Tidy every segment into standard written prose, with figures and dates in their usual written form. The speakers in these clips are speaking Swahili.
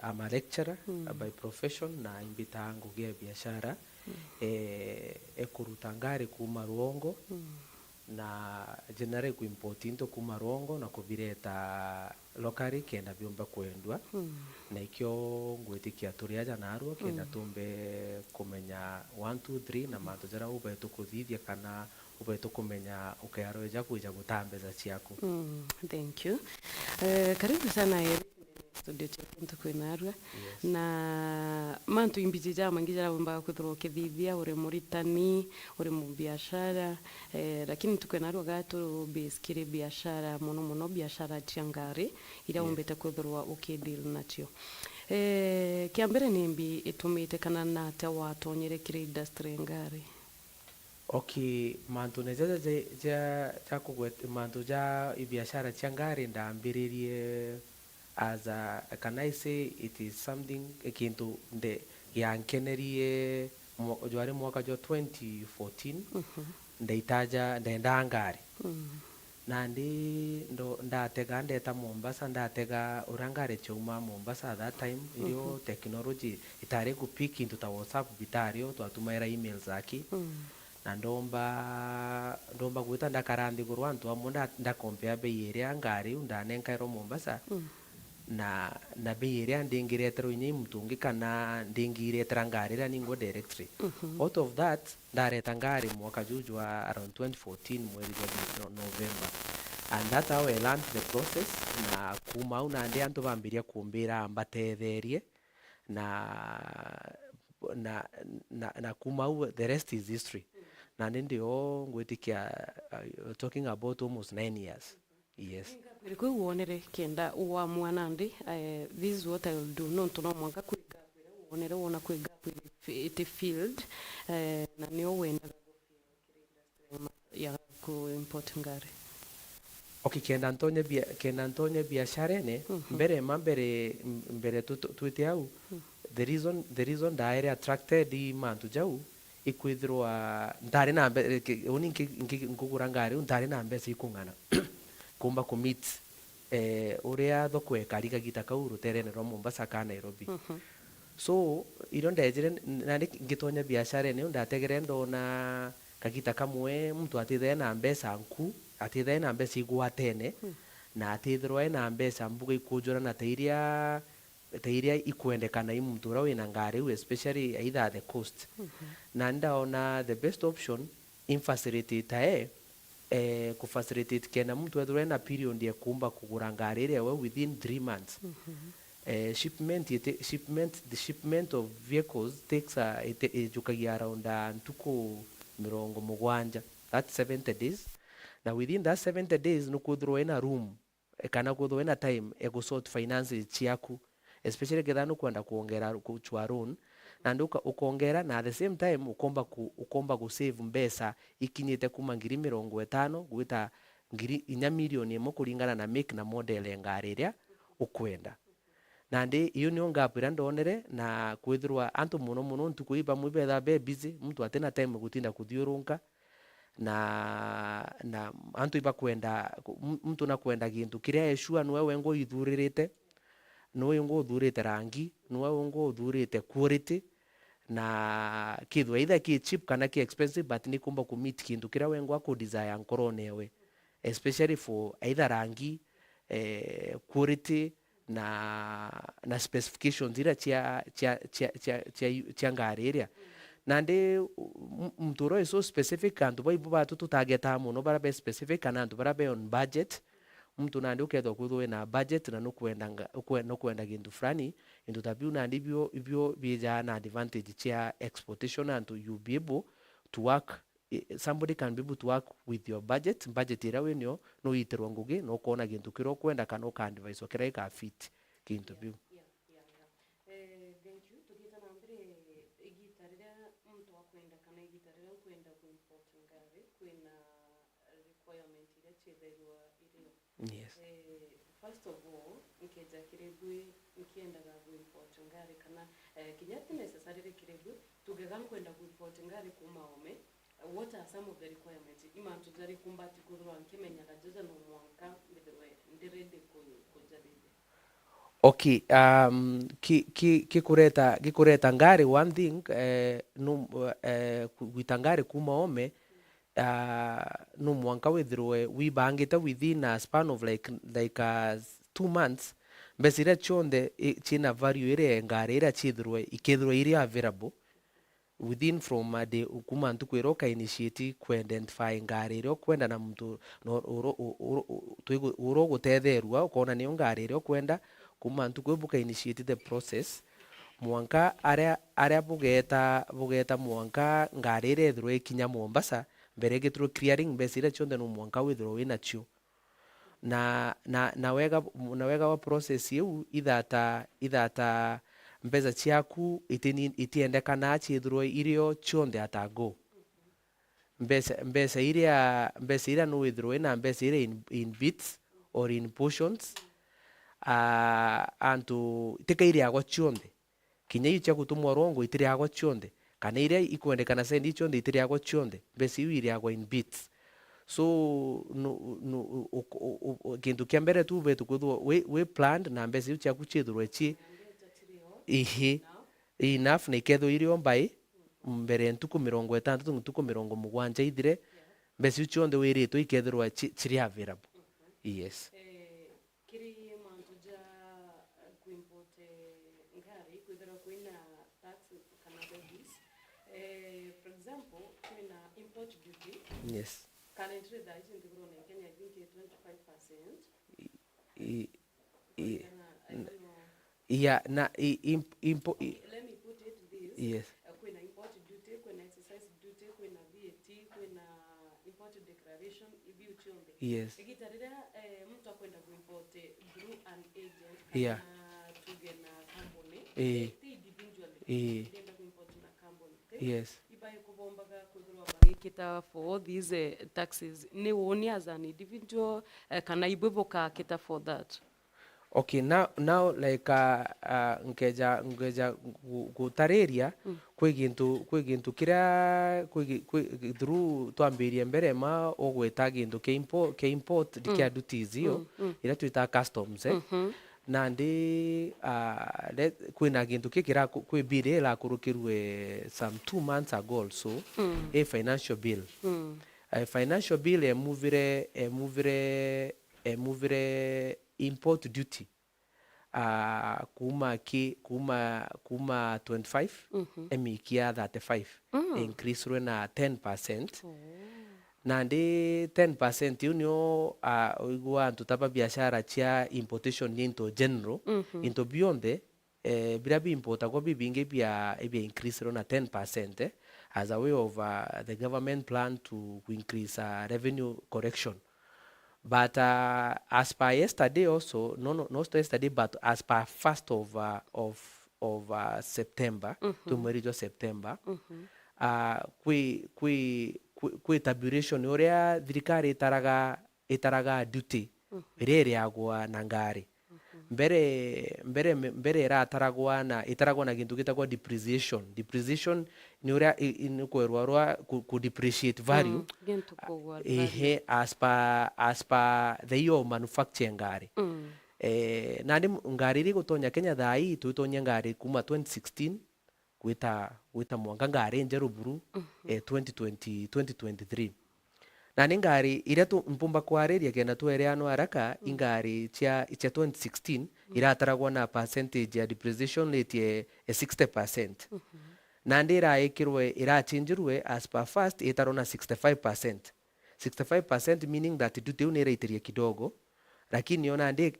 I'm a lecturer by profession na imbita ngugia biashara kuruta ngari kuma Ruongo na generate ku import into kuma Ruongo na kubireta locally kenda byomba kwendwa na ikyo ngwitikia turiaja narwo kenda tumbe kumenya 1 2 3 na mantu jara ubeto kuthithia kana ubeto kumenya ukayaroja kuja gutambeza ciaku. Thank you. Karibu sana studio chetu kwinarwa na mantu imbijija mangijara umba kuthoro kithithia uri muritani uri mu biashara lakini tukwenarwa gato beskire biashara muno biashara chiangari ira umbete kuthoro ukideal nacho kiambere nimbi itumite kana nate watonyere kire industry ngari. Okay, mantu neja ja kugwet mantu ja ibiashara chiangari ndambiririe as can I say it is something kintu nde yankenerie jwari mwaka jo 2014 ndaitaja ndenda ngari na ndo ndatega ndeta Mombasa ndatega urangare chuma Mombasa at that time iyo technology itare kupiki into ta WhatsApp bitario twatumaira email zaki na ndomba gwita ndakarandi gurwantu amunda ndakompea bei area ngari ndanenkairo Mombasa na bei area ndingiretero inyi mtungi kana ndingiretera ngari ra ningo directory out of that ndareta ngari mwaka jujwa around 2014 mwezi wa November and that's how I learned the process na kuma una ndi antu bambiria kumbira ambatetherie na kuma the rest is history na ndio ngwitikia talking about almost 9 years. Yes. Kwa uonere kenda uwa mwanandi this is what I will do no tono mwanga kwiga uonere wona kwiga ite field na niyo wenda ya ku import ngari. Okay, kenda Antonio biashara ne mbere tuite au the reason that I attracted the man to jau ikwithirwa ndari na uni ngugura ngari ndari na mbesa ikungana kumba kumit uria thoko kariga gita kauru terene ro Mombasa ka Nairobi so iro ndejire nandi ngitonya biashara ne ndategere ndona kagita kamwe mtu atithe na mbesa nku atithe na mbesa igwatene na atithirwa na mbesa mbuga ikujura na teiria ikwendekana imtura wina ngari especially either the coast na ndaona the best option in facilitate ku facilitate kena mtu ethwe na period ya kumba kugura ngari ile within 3 months the shipment of vehicles takes jukagia around ntuko mirongo mugwanja that's 70 days na within that 70 days nukuthro ina room kana kuthro ina time sort finances chiaku especially gedhanu kwenda kuongera kuchwa loan na nduka ukongera na at the same time ukomba ku save mbesa ikinyite kuma 50,000 gwita inya milioni imo kulingana na make na model ya ngari iria ukwenda na ndi iyo ni ngapira ndonere na kwithirwa antu muno ntukuiba mwibetha be busy mtu atena time gutinda kuthiurunka na antu iba kwenda mtu na kwenda gintu kiria eshua nwe wengo ithuririte nwe wengo uthurite rangi nwe wengo uthurite quality na kithwa either ki cheap kana ki expensive but ni kumba ku meet kintu kiria wengo ku desire nkoronewe especially for either rangi quality na specifications ira chia ngari iria na ndi mturo is so specific antu baibu batu tutageta muno bara be specific kana antu bara be on budget mtu nandi ukethwa kuthwe na budget na nukwenda gintu fulani into tabiu na ndivyo ibyo bija na advantage chia exportation and you be able to work somebody can be able to work with your budget ira wenyo no iterwa ngugi no kona gintu kiro kwenda kana ka advice okira ka fit kintu biu. Thank you tukita nambire igitarira mtu akwenda kana igitarira kwenda ku import ngari kwina requirement ile chederwa ile. Yes. First of all nkeja kiregwe nkienda ku import ngari kana kinyati necessary kiregwe tugegana kwenda ku import ngari kuma ome what are some of the requirements imantu zari kumbati kudurwa nkimenya gajoza no mwanka ndire ko kujabide. Okay, kikureta ngari one thing gwita ngari kuma ome no mwanka withirwe wibangite within a span of like 2 months mbesire chonde china value ire ngari ira chithirwe ikithirwe iri available within from a day kuma ntuku iro ka initiate ku identify ngari iro kwenda na mtu uro guthetherua ukona niyo ngari iro kwenda kuma ntuku buka initiate the process mwanka aria bugeta mwanka ngari ire ithirwe ikinya Mombasa mbere gitru clearing mbesire chonde no mwanka withirwe wina chio na wega wa process yu ithata mbeza ciaku itiendekana chithirwe irio chonde atago mbesa iria no withirwe na mbesa iria in bits or in portions antu tikairia chonde kinya iu cia gutumwa rongo itiriagwa chonde kana iria ikwendekana sendi chonde itiriagwa chonde mbesa iu iriagwa in bits so kintu kia mbere tu betu kwithwa we planned na mbesa iu ciaku chithirwe chi enough na ikethwo irio by mbere ntuku 60 ntuku 70 ithire mbesa iu chonde wiritwo ikethirwa chiri available. Yes. Kiri mantu ja kuimport ngari kwithira kwina tax kana levies. For example, kwina import duty. Yes. Currently that is in the grown in Kenya, I think 25%. Yeah, let me put it this. Yes. Kwina import duty, kwina exercise duty, kwina VAT, kwina import declaration, ibi uchonde. Yes. Igitarira mtu akwenda kuimport through an agent Yeah. to get a company. Individually. Kwenda kuimport na company. Yes. Ibaye kubombaga kudhurwa kita for these taxes. Ni woni as an individual kana ibubuka kita for that. Okay, now like ngeja gutariria kwi gintu kiria through twambirie mbere ma ogweta gintu ke import dikia duties iyo ira twita customs na ndi kwina gintu kikira kwi bill la kurukirwe some 2 months ago also a financial bill a financial bill movire import duty kuma 25 emikia 35 increase na 10%. Na ndi 10% unio igwa tutapa biashara chia importation into general into beyond bila bi importa kwa bibinge bia increase na 10% as a way of the government plan to increase revenue correction. But as per yesterday also, not yesterday, but as per 1st of September, to Meru September, kwi taburation oria thirikari itaraga duty ire agwa na ngari mbere itaragwa na gintu gitagwa depreciation ni uria inikwerwa ku depreciate value as per the year of manufacturing ngari na ndi ngari iri gutonya Kenya thai tuitonya ngari kuma 2016 gwita mwanga ngari njeru buru 2023 na ni ngari iria mpumba kwariria kenda twereano haraka ingari chia 2016 irataragwa na percentage ya depreciation rate ya 60%. Na ndira ikirwe irachinjirwe as per first itarona 65%. 65% meaning that duty unairaitiria kidogo lakini ona ndi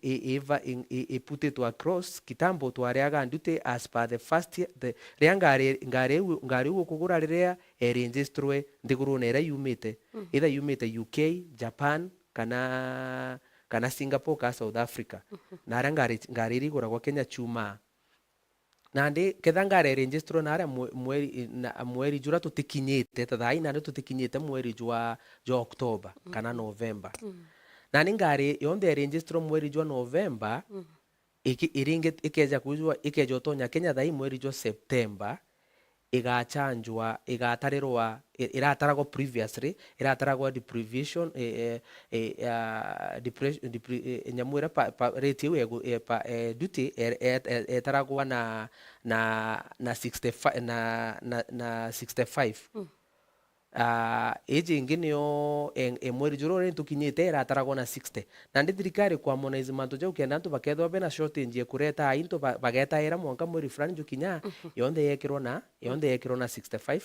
put it across kitambo twariaga duty as per the first year the ngari kugura riria registrwe ndiguru na ira yumite either yumite UK, Japan kana Singapore ka South Africa na ara ngari rigura kwa Kenya chuma na ndi ketha ngari registrwe na ara mweri jura tutikinyite tathai na tutikinyite mweri jwa October kana November. Na ngari yonde register mweri jwa November ikeja kujua ikeja tonya Kenya thai mweri jwa September igachanjwa igatarirwa irataragwo previously irataragwo deprivation nyamu ira rate iu duty etaragwa na 65 na 65 iji ingi niyo mweri juro ri tukinyite irataragwo na 60 na ndi thirikari kwa harmonize mantu jau kenda antu bakethwa bena shortage ya kureta ainto bagetaira mwanka mweri fulani jukinya yonthe yekirwo na 65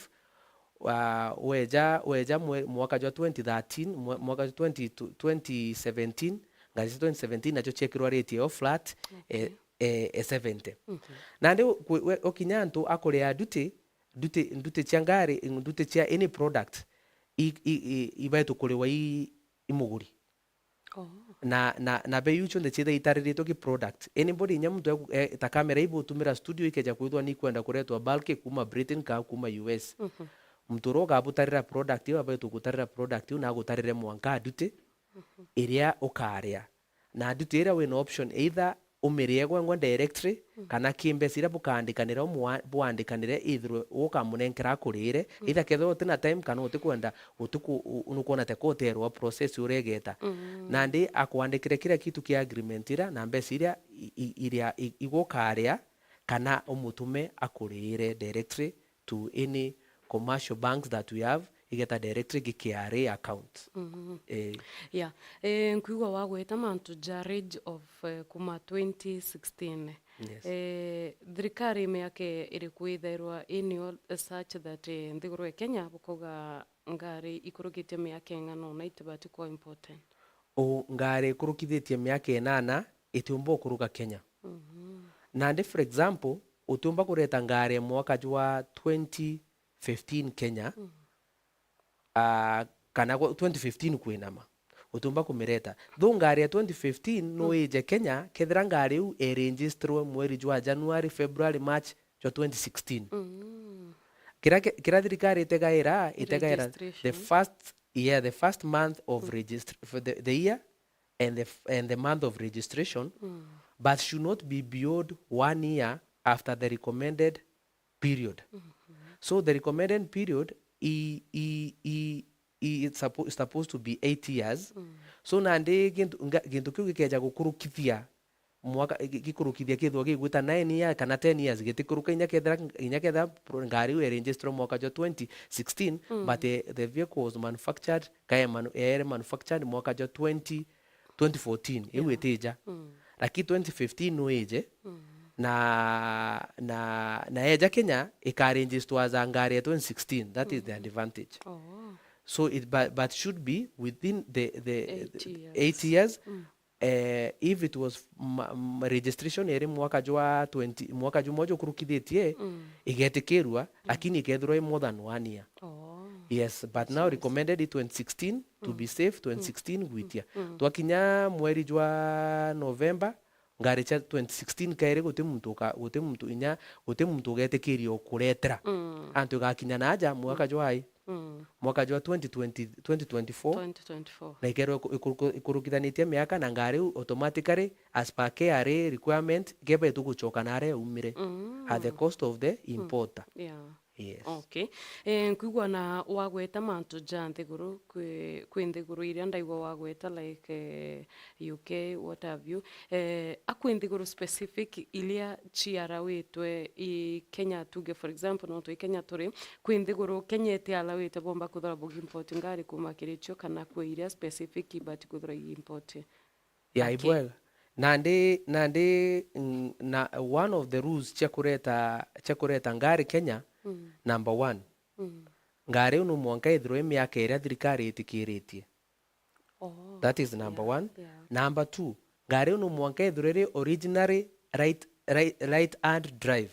weja mwaka jwa 2013 mwaka jwa 2017 ngari 2017 nacho chekirwa rate yo flat 70 na ndi okinya antu akurea duty cia ngari duty cia any product ibaitu kuriwa imuguri na bei ucho ndechitha itariritwo ki product anybody nyamuntu ta kamera ibo tumira studio ikeja kwithwa ni kwenda kuretwa bulk kuma Britain ka kuma US mturo gabutarira product iyo abaitu gutarira product iyo na gutarire mwanka duty iria ukaria na duty iria wina option either umirie gwengwa directly kana kimbe sira bukandikanira buandikanire ithwe ukamunenkera kurire either ketho tina time kana utikwenda unukuona te koterwa process uregeta na ndi akwandikire kira kitu kia agreement ira na mbesi iria igukaria kana umutume akurire directly to any commercial banks that we have igeta directly KRA account. Nkuigwa wagweta mantu jarage of kuma 2016. Yes. Thirikari miake iri kwithairwa annual such that nthiguru Kenya bukoga ngari ikurukitie miake ngano na itibati kwa important. Ngari kurukithitie miake 8 itiumba kuruka Kenya. Na ndi for example utumba kureta ngari mwaka jwa 2015 Kenya kana 2015 kwinama utumba kumireta though ngari ya 2015 no ije Kenya kethira ngari u registerwe mweri jwa January February March jwa 2016 kira thirikari itegaira the first month of for the year and the month of registration but should not be beyond 1 year after the recommended period. So the recommended period it's supposed to be 8 years. So nandi gintu kiu gikeja gukurukithia mwaka gikurukithia kithwa gigwita 9 years kana 10 years gitikuruka inya kethira ngari we register mwaka jwa 2016 but the vehicle was manufactured manufactured mwaka jwa 2014 iwe tija lakini 2015 no ije na eja Kenya ikaregister as ngari ya 2016 that is the advantage. So but should be within the 8 years. If it was registration eri mwaka jwa 20 mwaka jwa mojo kurukithitie igetikirwa lakini ikethirwa more than 1 year. Yes, but now recommended it 2016 to be safe 2016 gwitia twakinya mweri jwa November ngari cha 2016 kaire guti muntu getikirio kuretera antu gakinya naja mwaka jwa mwaka jwa 2024 na ikerwo ikurukithanitie miaka na ngari automatically as per KRA requirement gebe tuguchoka nare umire at the cost of the importer. Yes. Okay. Nkuigwa na wagweta mantu ja nthiguru kwi nthiguru iria ndaigwa wagweta like UK what have you akwi nthiguru specific ilia ciarawitwe i Kenya tuge for example no to Kenya turi kwi nthiguru Kenya itialawite bomba kuthora bogi import ngari kuma kiricho kana kwi iria specific but kuthora import ibwega nandi na one of the rules cha kureta ngari Kenya number 1 ngari unu mwanka ithirwe miaka iria thirikari itikiritie that is number 1 number 2 ngari unu mwanka ithirwe originally right hand drive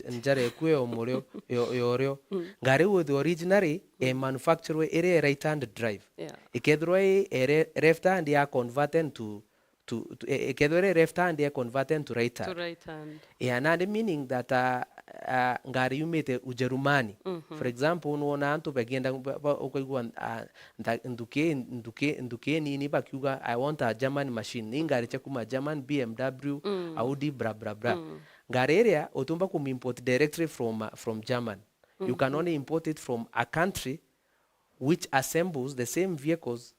njare kuyo murio yorio ngari with originally manufacturer ere right hand drive ikethirwe left hand ya converted to ikethirwe left hand ya converted to right hand. And meaning that ngari yumite Ujerumani for example unaona antu bagenda ukaigwa nduke nini bakiuga I want a German machine ngari cha kuma German BMW Audi bra bra bra ngari iria utumba import directly from German. You can only import it from a country which assembles the same vehicles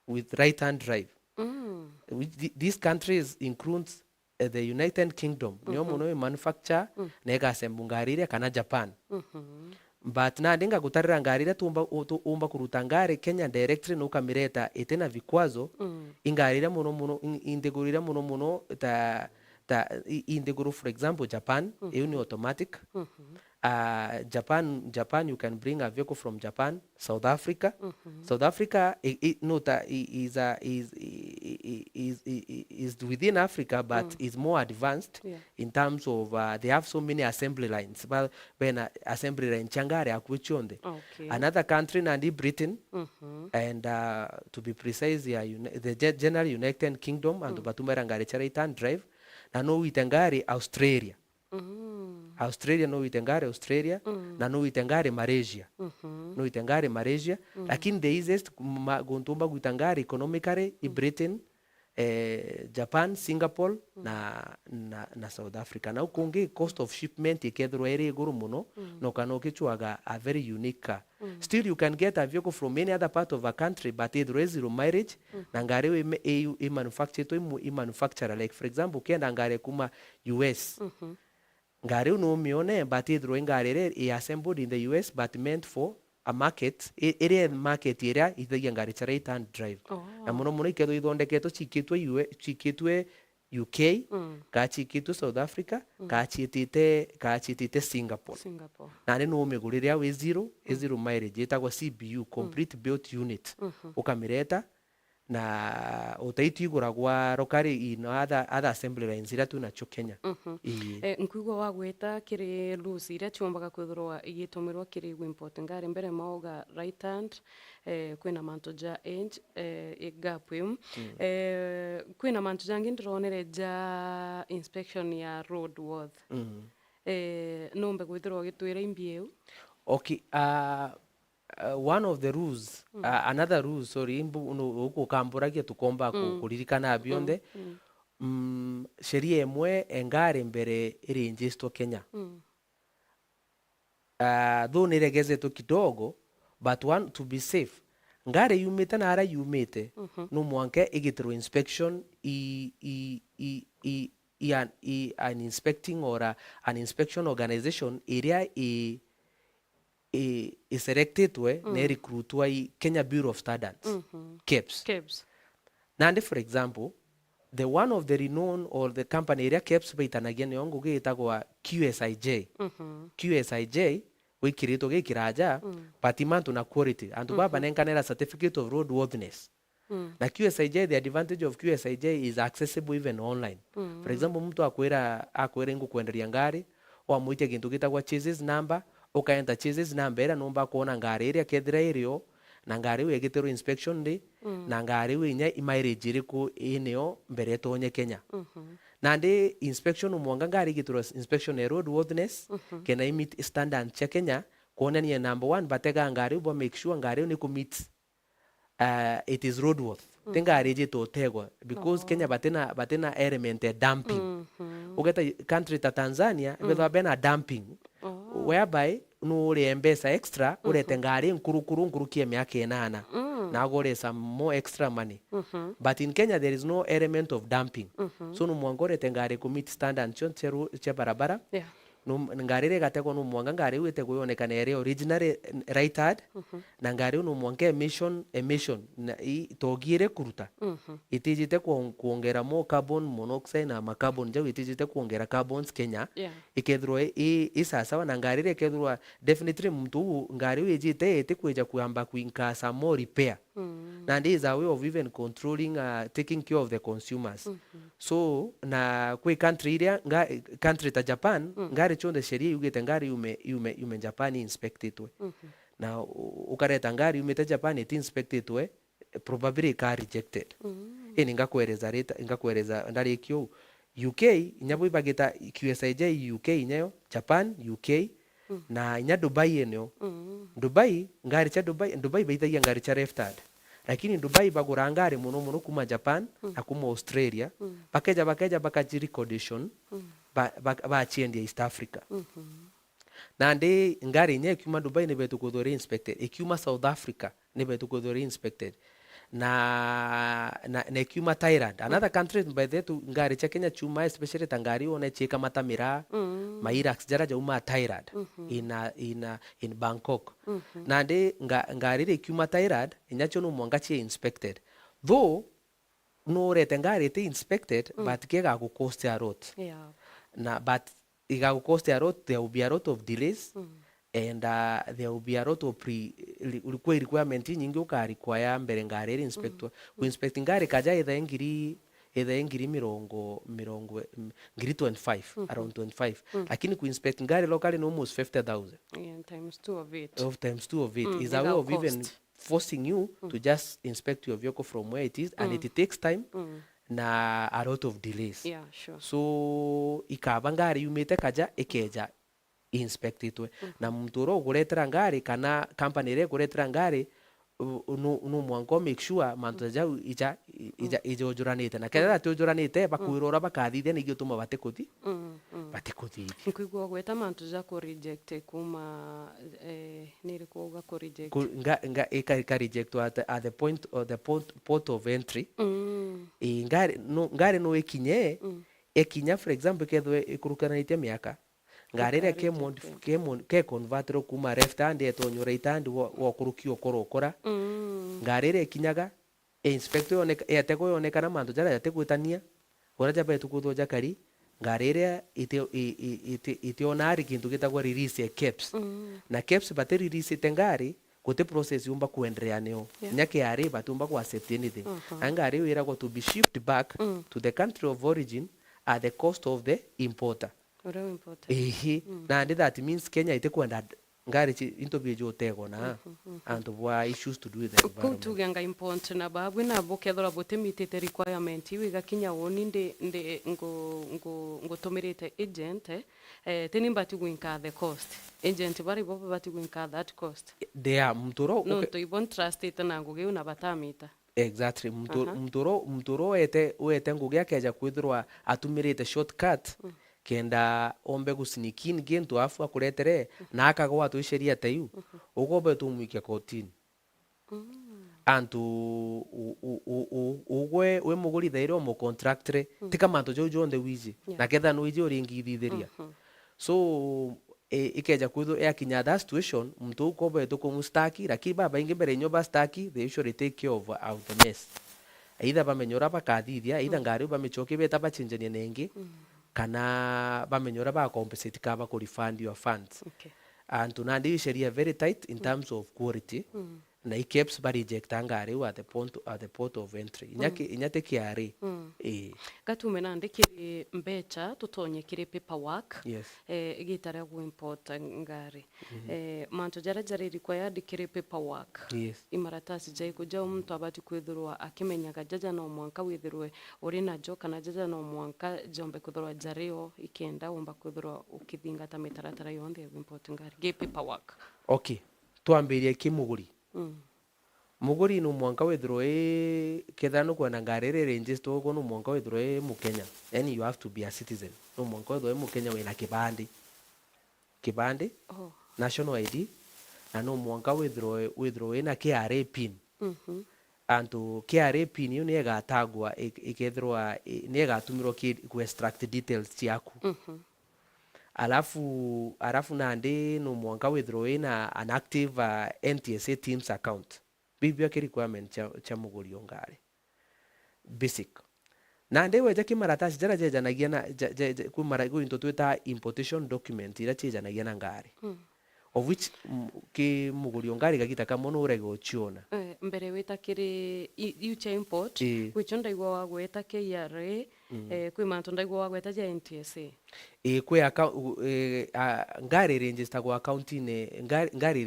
with right-hand drive. These countries includes the United Kingdom. Niyo muno manufacture nega assemble ngari iria kana Japan. But na ndinga gutarira ngari iria umba kuruta ngari Kenya directly no kamireta itena vikwazo ingari iria muno indegurira muno indeguru, for example Japan ni automatic. Japan you can bring a vehicle from Japan. South Africa South Africa is within Africa, but is more advanced in terms of they have so many assembly lines. But when assembly line changare akuchonde. Another country nandi Britain and to be precise the General United Kingdom and batumera ngari chara drive na no witangari Australia. Australia no witengare Australia na no witengare Malaysia. No witengare Malaysia, lakini the easiest gontumba witengare economically i Britain, Japan, Singapore na South Africa. Na ukonge cost of shipment ikedro ere iguru muno no kanoke chuaga a very unique car. Still you can get a vehicle from any other part of a country, but it is zero mileage na ngare we manufacture to manufacturer, like for example kenda ngare kuma US. Ngari no mione but it ngari is assembled in the US but meant for a market area market area is the ngari chara and drive. Na muno ikedo idondeketo chikitwe UK ka chikitwe South Africa ka chitite Singapore. Na no meguriria we zero mileage etagwa CBU, complete built unit ukamireta na utaitigura gwa rokari in other assembly lines ira tu nacho Kenya. Nkuigwa wa gweta kiri rules ira chombaga kwithirwa igitumirwa kiri import ngari mbere mauga right hand kwina manto ja age igapwim kwina manto jangi ndironere ja inspection ya road worth nombe kwithirwa gitwira imbieu. Okay, one of the rules another rule sorry uko kamburagia tukomba kuririkana bionde sheria emwe engari mbere irinjistwa Kenya though niregezeto kidogo but one to be safe ngari yumite na ara yumite no mwanke igitro inspection an inspecting or an inspection organization area is selected ne recruitwa Kenya Bureau of Standards KEBS. Nande for example the one of the renowned or the company area KEBS baitanagia ne ongo gitagwa QSIJ. QSIJ we kirito ge kiraja patimanto na quality and baba nenkanera certificate of roadworthiness. Na QSIJ, the advantage of QSIJ is accessible even online. For example mtu akwera ngo kwenderia ngari wa muite gintu gitagwa chassis number ukaenda chassis number era nomba kuona ngari iria kethira irio na ngari we gitero inspection ndi na ngari we nya mileage iriku inio mbere tonye Kenya. Na ndi inspection umwanga ngari gitero inspection ya roadworthiness kena meet standard cha Kenya kuona ni number 1 batega ngari bo make sure ngari ni meet it is roadworthy. Ngari jito tegwa because Kenya batena element ya dumping. Ugeta country ta Tanzania betha bena dumping whereby no uriembesa extra urete ngari nkuru kie miaka 8 na gore some more extra money. But in Kenya there is no element of dumping. So no mwangore tengari ku meet standard cha barabara. No ngari re gateko no mwanga ngari wete kuyonekana ere original right hand na ngari no mwange emission na togire kuruta itijite kuongera mo carbon monoxide na carbon je itijite kuongera carbons Kenya ikedro isasa na ngari re kedro definitely mtu ngari wejite kweja kuamba kuinkasa more repair. And is a way of even controlling taking care of the consumers. So na kwe country area country ta Japan ngari chonde sheria yugete ngari yume Japan inspected we na ukareta ngari yume ta Japan it inspected we probably ka rejected. Ingakwereza ndari kyo UK nyabo ibageta QSIJ UK nyayo Japan UK na nya Dubai enyo Dubai ngari cha Dubai baita ngari cha reftad. Lakini Dubai bagura ngari muno kuma Japan akuma Australia bakeja bakajiri condition bachiendia East Africa. Nande ngari nye ikiuma Dubai ni betu kuthori inspected, ikiuma South Africa ni betu kuthori inspected, na ikiuma Thailand, another country by the to ngari cha Kenya chuma, especially tangari one cheka matamira mairax jara jauma Thailand in Bangkok. Nande ngari ikiuma Thailand inyacho no mwangachi inspected, though no rete ngari te inspected but kega ku cost a lot. Na but igagu cost a lot, there will be a lot of delays and there will be a lot of requirement nyingi uka require mbere ngari inspector ku inspect ngari kaja either ngiri mirongo ngiri 25 around 25 lakini ku inspect ngari locally no almost 50,000 times 2 of it is a way of even forcing you to just inspect your vehicle from where it is and it takes time na a lot of delays. So ikaba ngari yumite kaja ekeja inspectitwe na mturo uguretera ngari kana company re guretera ngari no mwango make sure mantaja ija ojuranite na kera ati ojuranite bakwirora bakathithia nigio tuma batekuthi nkuigwa gweta mantaja ko reject kuma niri kuuga ko reject nga reject at the port of entry ngari no ekinye ekinya for example kethwe ikurukanite miaka ngarire ke converter kuma left hand etonyo right hand wo kurukio korokora ngarire kinyaga inspector yoneka yatego yonekana mantu jara yategwitania ora jaba etukutho jakari ngarire ite onari kintu gitagwa release caps na caps bate release tengari kote process yumba kuendelea neo nyake ari batumba ku accept anything angari wira go to be shipped back to the country of origin at the cost of the importer. Na that means Kenya ite kwenda ngari chi interview jo tego na and why issues to do with the environment. Kutu ganga import na babu na bokethora botemitete requirement iga kinya woni ndi ngo tomerete agent teni mbati gwinka the cost agent bari bobo bati gwinka that cost they are mtoro no to ibon trust it na nguge una batamita exactly mtoro ete nguge akeja kwithirwa atumirite shortcut kenda ombe gusinikin gintu afu akuretere na akagwa tu sheria tayu ugobe tu mwike kotini antu ugwe we muguri thairo mo contractre tika manto jojo on the wizi na ketha no wizi oringi thitheria so ikeja kwithu yakinya that situation mtu ukobe tu kumustaki lakini baba ingi mbere nyoba staki they usually take care of out the mess either bamenyora bakathithia either ngari bamechoke beta bachenjania nengi kana bamenyora ba compensate kaba ku refund your funds and tunandi sheria very tight in terms of quality na ikeps ba reject ngari at the port of entry inyate kiari gatume na ndikiri mbecha tutonye kire paperwork igitara ku import ngari manto jara required kire paperwork imaratasi jai kuja mtu abati kwithurwa akimenyaga jaja no mwanka withurwe uri na jo kana jaja no mwanka jombe kwithurwa jareo ikenda umba kwithurwa ukithingata mitaratara yonde import ngari ge paperwork twambirie kimuguri muguri no mwanka withdraw kethano kwa ngarere ranges to go no mwanka withdraw mu Kenya yani you have to be a citizen no mwanka withdraw mu Kenya wina kibande national ID na no mwanka withdraw ina KRA pin antu KRA pin yo nega tagwa ikethroa nega tumiro ku extract details ciaku alafu nande no mwanka withdraw ina an active NTSA Teams account bibia ki requirement cha muguri ngari basic nande weja kimaratasi jara janagia na ku marago into tweta importation document ira janagia na ngari of which ki muguri ngari gagita kama no urego chiona mbere weta kiri ucha import which ndaigwa wa gweta KRA kwi manto ndaigwa wa gweta ja NTSA kwe ngari register kwa account ine ngari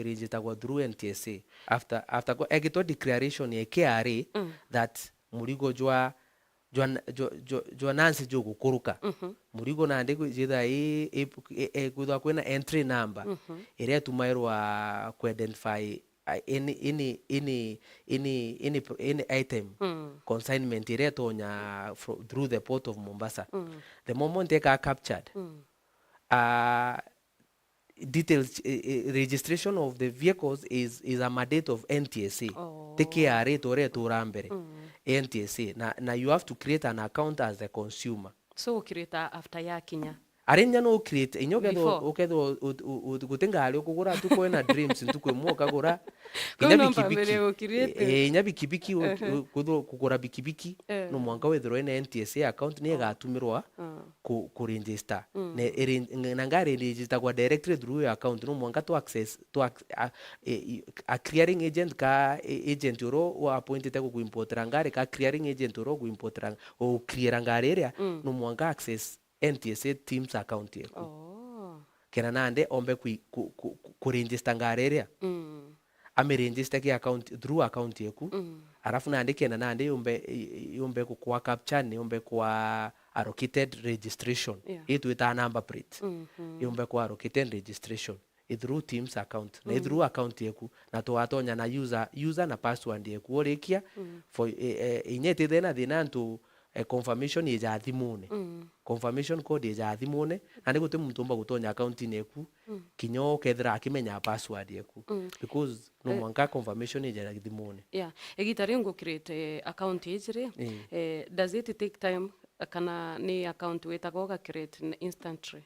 register kwa through NTSA after egito declaration ya KRA that murigo jwa nansi jogo kuruka murigo na ndego jitha kuthwa kwena entry number ire tumairwa ku identify any item consignment iretonya through the port of Mombasa. The moment they are captured, uh, details registration of the vehicles is a mandate of NTSA. Take care to rambere NTSA. Na you have to create an account as a consumer. So create after yakinya. Arenya no create inyo ketho gutenga ari kugura tuko na dreams ntukwe mo kagura inya bikibiki kugura bikibiki no mwanga wethero na NTSA account ni gatumirwa ku register na ngare register kwa directly through your account no mwanga to access to a clearing agent ka agent ro wa appointed ku import ngare ka clearing agent ro ku import o clear ngare area no mwanga access NTSA Teams account yeku. Kena nande ombe ku register ngare area. Ame register ki account through account yeku. Arafu nande kena nande yombe kwa capture ne yombe kwa allocated registration. Itu ita number plate. Yombe kwa allocated registration. Through Teams account. Na through account yeku na to atonya na user na password yeku orekia for inyete thina ntu confirmation ye ja thimune confirmation code ye ja thimune na ndi gutu muntu mba gutonya account neku kinyo kethira akimenya password yeku because no mwanka confirmation ye ja thimune egitari ngo create account ejire does it take time kana ni account wetagwo ga create instantly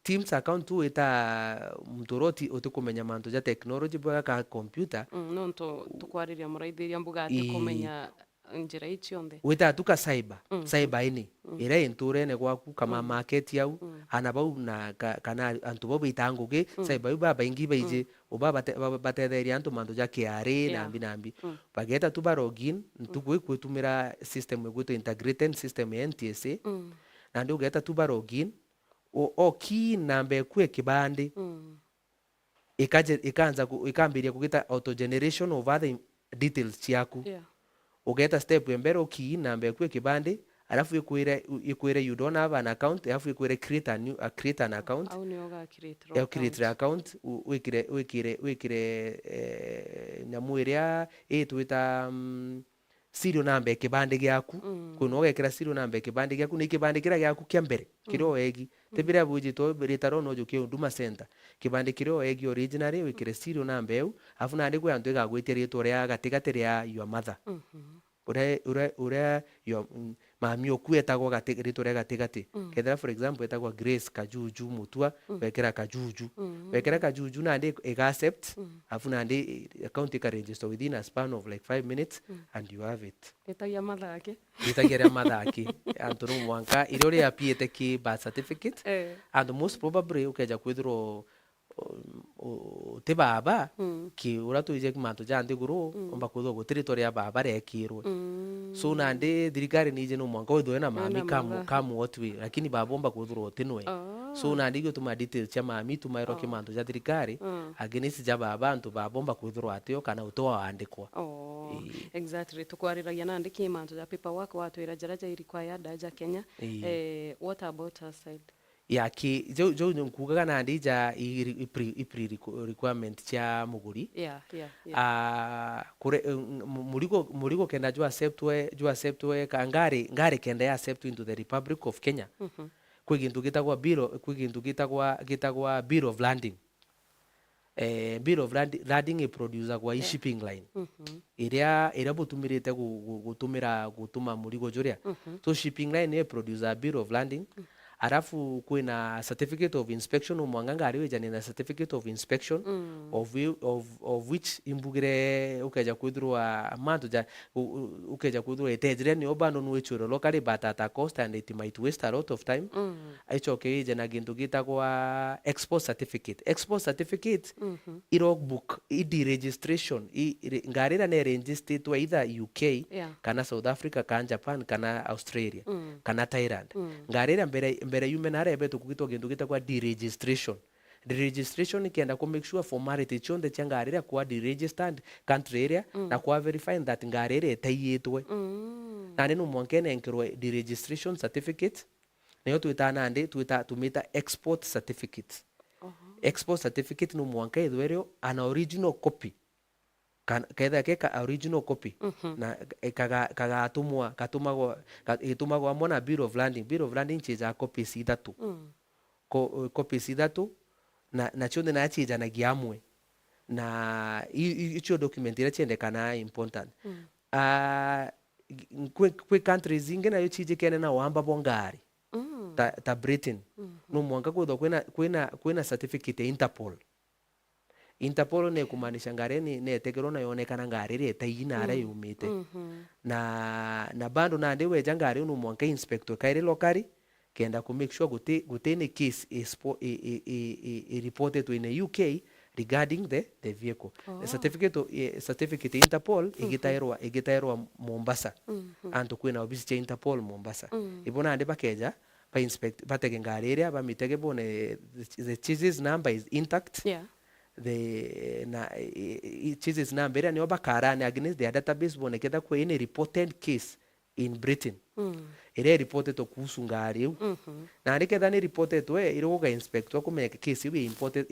Teams account tu eta mturoti utukumenya mantu ja technology bwa ka computer no tukwariria muraithiria mbuga ati kumenya njira ichionde wita tuka cyber ini ira inturene gwaku kama market yau anabau na kana antu bobo itanguke cyber baba ingi baije obaba batetheria antu mandu ja KRA nambi bageta tuba login ntukwe kwetumira system egwito integrated system ya NTSA na ndio geta tuba login o key namba kwe kibande ikambiria kugita auto generation of other details chiaku ugeta step mbere key namba kwe kibande alafu ikwire you don't have an account alafu ikwire create an account au ni oga create account wikire nyamuiria twita serial number kibande gyaku kuno ogekira serial number kibande gyaku ni kibande kira gyaku kya mbere kiro egi tebira buji to ritaro no joke Huduma Center kibande kiro egi originally wikire serial number eu afu na ndiko yantu igagwitirie toria gatigati ya your mother ure your mami okuetagwo ritore gatigati kethera for example etagwo Grace Kajuju Mutua wekera Kajuju na ndi accept afu na ndi account ka register within a span of like 5 minutes and you have it etagia mathaki anturu mwanka irore ya piete ki birth certificate and most probably ukeja kwithiro te baba ki uratu ije mantu jandi guru omba kutho gutiritori ya baba rekirwe so nande thirikari nije no mwanka witho na mami kamu otwi lakini baba omba kuthuro tinwe so nande gyo tuma details cha mami tumairo ki mantu ja thirikari against ja baba antu baba omba kuthuro atio kana utoa andikwa exactly tukwariragia nande ki mantu ja paperwork watu ira jaraja required ja Kenya what about our side ki jo nkugaga na ndija requirement cha muguri kure murigo kenda jo accept ngare kenda ya accept into the Republic of Kenya kwigintu gitagwa bill of landing bill of landing producer kwa shipping line iria butumirite gutuma murigo juria so shipping line producer bill of landing arafu kwina certificate of inspection umwanganga ariwe jani na certificate of inspection of which imbugire ukeja kwithirwa mantu ja ukeja kwithirwa etejire ni obando nwechuro locally but at a cost and it might waste a lot of time aichoke jana gintu gitagwa export certificate logbook registration ngarira ne registered to either UK kana South Africa kana Japan kana Australia kana Thailand ngarira mbere yume na rebe tukugitwa gintu gitagwa deregistration ikienda ku make sure formality chonde changarira kwa deregistered country area na kwa verify that ngarira etayitwe na nino mwankene enkirwe deregistration certificate nayo tuitana ande tumita export certificate export certificate no mwanka ithwerio an original copy kaitha keka original copy na katumagwo amwe na bill of landing chija copies ithatu copies ithatu na ciothe na cijanagia amwe na icio document iria ciendekana important kwi countries ingi nayo cijikene na wamba bo ngari ta Britain no mwanka kwithwa kwina certificate ya Interpol ne kumaanisha ngari ni etekerwo na yonekana ngari ri etaigi na ara yumite na bando na ndi weja ngari no mwanka inspector kairi lokari kenda ku make sure guti ni case is reported to in the UK regarding the vehicle. The certificate Interpol igitairwa Mombasa antu kwina obisi cha Interpol Mombasa ibona ndi bakeja ba inspect batege ngari ria bamitege bone the chassis number is intact the chassis number ria ni obakarane against the database bone keda kwa any reported case in Britain ire reported to kuhusu ngari u na riketha ni reported we ire uga inspector kumeka case we imported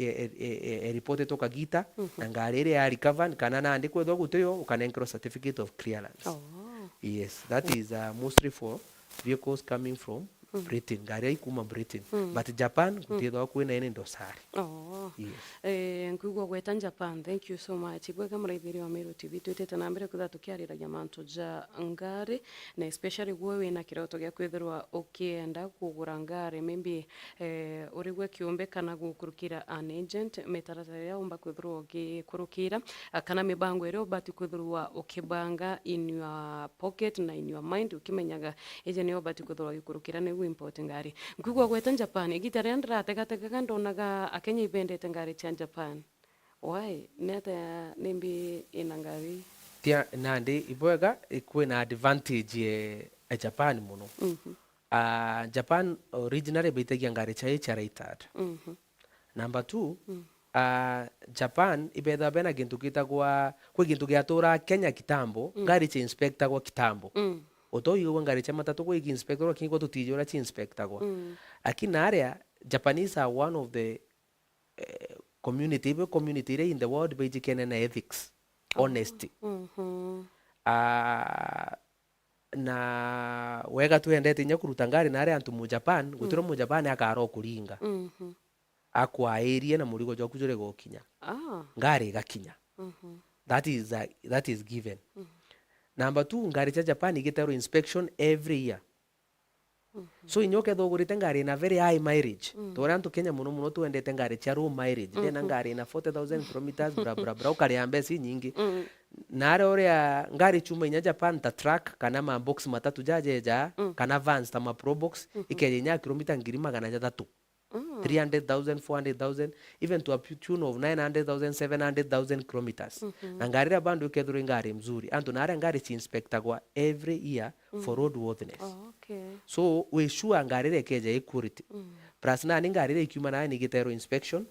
reported to kagita na ngari ire ya recover kana na ndi kwethwa guteyo ukanenkero certificate of clearance. Yes, that is mostly for vehicles coming from Britain, ngari ikuma Britain but Japan gutithwa kwina ene ndosari. Yes. Nkugwa gweta Japan, thank you so much. Bwega muraithiri wa Meru TV twitete na mbere kutha tukiariragia mantu ja ngari na especially gwe na kiroto gya kwithirwa ukienda kugura ngari maybe urigwe kiumbe kana gukurukira an agent metaratara ya umba kwithirwa ugikurukira kana mibango ero bati kwithirwa ukibanga in your pocket na in your mind ukimenyaga eje ni obati kwithirwa ugikurukira ni import ngari. Nkugwa gweta Japan igitare ndirategatega ndonaga akenya ibendete ngari cha Japan. Why neta nimbi ina ngari tia nandi ibwega ikwina advantage ya Japan muno. Japan originally bitagia ngari cha rated. Number 2 Japan ibetha bena gintu kitagwa kwi gintu giatura Kenya kitambo ngari cha inspector gwa kitambo otoyo ngari cha matatu kwi inspector kingo tutijora chi inspector gwa akina area Japanese are one of the community in the world bejikene na ethics honesty na wega tuendete nya kuruta ngari na area antu mu Japan gutiro mu Japan akaro kuringa akwa area na murigo jwa kujure gokinya ngari gakinya that is given. Number 2 ngari cha Japan igitaro inspection every year. So inyoke thogurite ngari na very high mileage tora antu Kenya muno tuendete ngari cha low mileage tena ngari na 40,000 kilometers bra ukari ambesi nyingi na ore ngari chuma inya Japan ta truck kana ma box matatu jajeja kana vans ta ma pro box ikenya kilomita 300,000 300,000 400,000 even to a tune of 900,000 700,000 kilometers na ngari ra bandu keduru ngari mzuri antu na ngari chi inspector kwa every year for roadworthiness. So we sure ngari re keja equality plus na ngari re kiuma na ni gitero inspection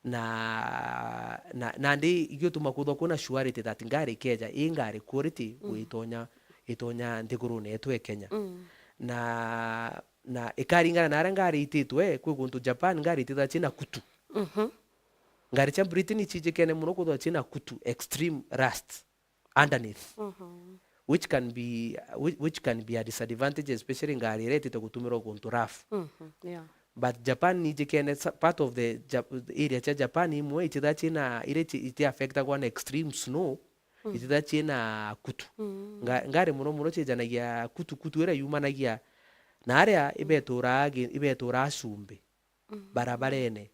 na ndi igituma kuthwa kuna surety that ngari keja ngari quality itonya ndiguru netu Kenya na ikaringana na ngari ititwe kwi guntu Japan ngari ititwa china kutu ngari cha Britain chijikene muno kuthwa china kutu extreme rust underneath which can be a disadvantage especially ngari rete to kutumira guntu rough but Japan ni jikene part of the area cha Japan imwe ititwa china ile iti affecta kwa extreme snow ititwa china kutu ngari muno chijanagia kutu era yumanagia na area ibetura sumbe barabarene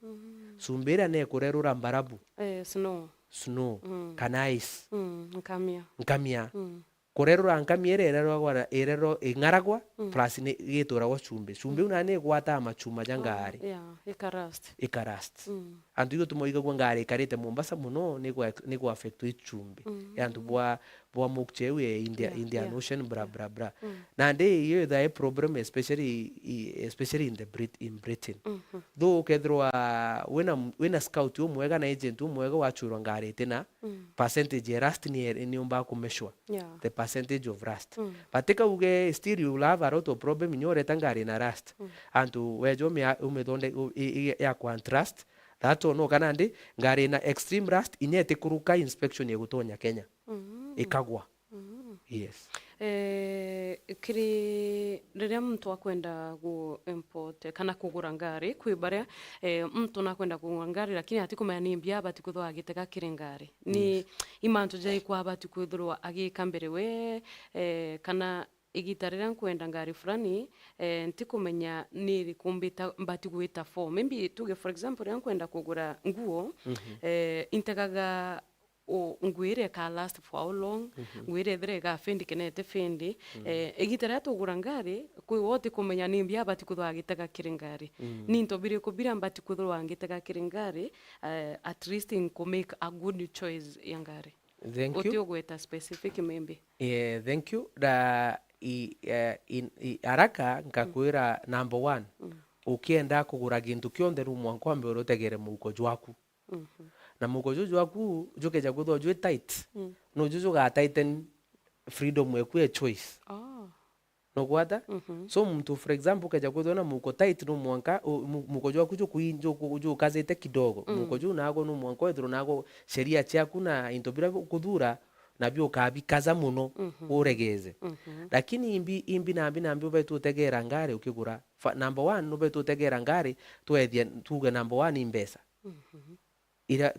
sumbira ne kurerura mbarabu snow kana ice nkamia kurerura nkamia erero ingaragwa plus ni gitura wa sumbe una gwata amachuma jangari ikarast andu yo tumoiga gwa ngari karite Mombasa muno ni gwa affect ichumbe yandu bwa mukchewe Indian Ocean bra na ndi yo the problem especially in Britain though kedrwa when scout yo mwega na agent yo mwega wa churo ngari tena percentage ya rust ni umba kumeshwa the percentage of rust pateka uge still you have a lot of problem in your ngari na rust antu wejo umedonde ya contrast that's all no kana ndi ngari na extreme rust inyete kuruka inspection yegutonya Kenya ikagwa yes kiri riria mtu akwenda gu import kana kugura ngari kwi baria mtu nakwenda kugura ngari lakini atikumenya ni mbia bati kuthwa agitega kiri ngari ni imantu jai kwa bati kuthurwa agika mbere we kana igita riria nkwenda ngari fulani ntikumenya ni rikumbita mbati gwita for maybe tuge for example riria nkwenda kugura nguo integaga ngwire ka last for how long ngwire thre ga fendi kenete fendi igitara tugura ngari kwi wote kumenya ni mbia bati kuthwa gitega kiri ngari ni ntobire kubira mbati kuthwa ngitega kiri ngari at least in ko make a good choice ya ngari. Thank you. Otio gweta specific maybe. Yeah, thank you. Da haraka ngakwira number 1 ukienda kugura gintu kionthe rumwanko ambe urotegere muko jwaku na muko jwaku jukeja guthwa jwe tight no juju ga tighten freedom yeku ya choice no kwata so mtu for example keja guthwa na muko tight no mwanka muko jwaku ju kazete kidogo muko ju nago no mwanko ethro nago sheria chaku na intobira kuthura nabyo kabikaza muno uregeze lakini imbi nambi ubetu tegera ngari ukigura number 1 no betu tegera ngari twethia tuge number 1 imbesa ira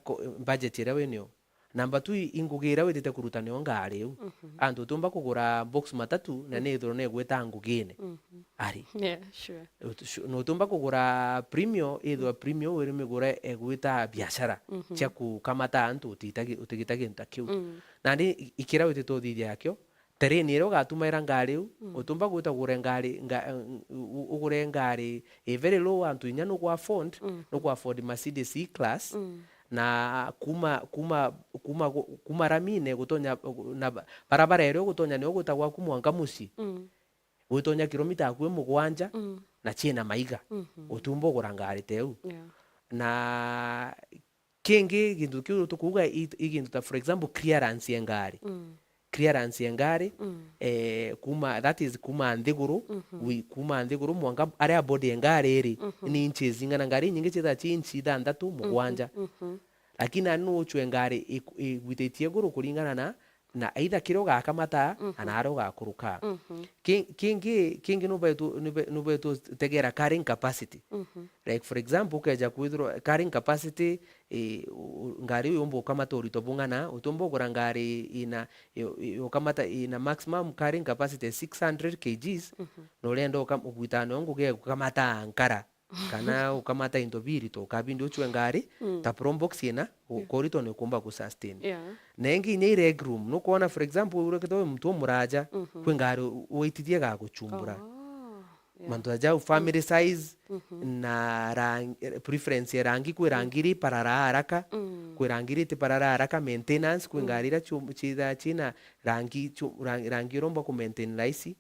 budget ira wenyo number 2 ingugira wetete kuruta ne ngari u andu tumba kugura box matatu na nethro ne gweta ngugine ari Yeah, sure. no tumba kugura premium either premium wiri migura egwita biashara cia kukamata antu utigitage ntakiu na ndi ikira wetete uthithia yakyo tereni ero gatumaira ngari u utumba gwita gure ngari ugure ngari a very low antu inya no kwa fund no kwa afford Mercedes E class na kuma ramine gutonya na barabara ero gutonya ne gutagwa kumwanga musi gutonya kilomita akwe mugwanja na china maiga utumbo gura ngari teu na kingi gintu kiu tukuga igintu ta for example clearance ya ngari clearance ya ngari kuma that is kuma ndiguru kuma ndiguru mwanga area body ya ngari eri ni inches ingana ngari nyingi chita chinchi thandatu mugwanja lakini anu uchwe ngari igwitetie guru kulingana na either kiro gakamata anaro gakuruka kingi no betu tegera carrying capacity like for example keja kwithro carrying capacity ngari yombo kamata urito bungana utombo gura ngari ina yokamata ina maximum carrying capacity 600 kgs no lendo ukugwitano nguge kukamata ankara kana ukamata indobiri to kabindi uchwe ngari ta prombox ina ukorito ne kumba ku sustain nengi nye leg room no kuona for example ureketo mtu muraja kwe ngari uitithie ga guchumbura mantu aja family size na preference ya rangi kwe rangiri parara haraka kwe rangiri te parara haraka maintenance kwe ngari ra chida china rangi romba ku maintain raisi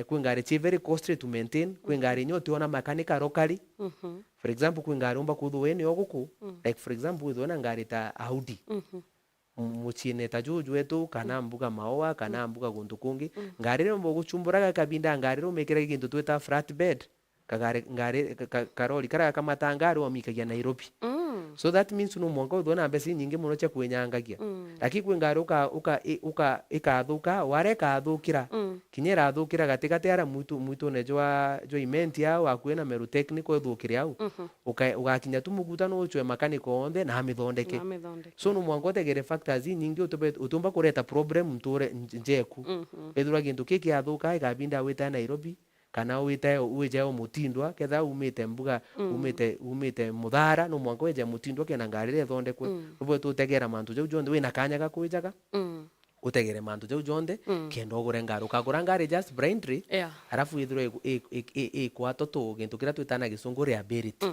kwe ngari chi very costly to maintain kwe ngari nyote ona mechanical locally for example kwe ngari romba kudhu weni oguku like for example udhona ngari ta Audi muchine tajuju wetu kana mbuga maoa kana mbuga gundu kungi ngari rombo guchumburaga kabinda ngari romekera gintu tweta flatbed kagari ngari karoli kara kama tangari wamikagia Nairobi so that means no mwanga udhona mbesi nyingi muno cha kwenyangagia lakini kwe ngari uka ikathuka ware kathukira kinyera athukira gatigate ara muito ne jo imenti yao akwena Meru technical thukire yao ugakinya tumuguta no uchwe mechanical onde na amithondeke so no mwanga tegere factors nyingi utumba kureta problem mture njeku ethura gintu kiki athuka ikabinda wita Nairobi kana uwejao mutindwa ketha umite mbuga umite muthara no mwango weja mutindwa kena ngari re thondekwe ubwo tutegera mantu jau jonde wina kanya ga kujaga utegere mantu jau jonde kendo ogure ngari ukagura ngari just blindly arafu ithiro kwa toto gintu kira twitana gisungu ability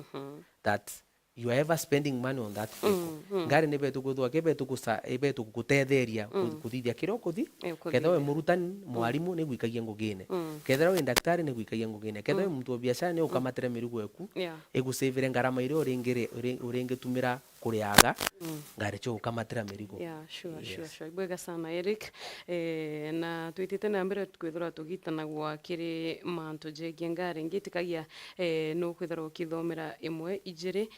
that you are ever spending money on that vehicle ngari ne betu kuthwa ke betu kusa betu kutetheria kuthithia kiro kuthi ketha we murutani mwalimu ne gwikagia ngugine ketha we daktari ne gwikagia ngugine ketha we mtu wa biashara ne ukamatire mirugo yaku egusavire ngarama ire uringitumira kuriaga ngari cho kamatira merigo. Yeah, sure. Bwega sana Eric. Na twitite na mbere kwithira tugitana gwa kiri mantu jegie ngari ngitikagia no kwithira ukithomera imwe ijiri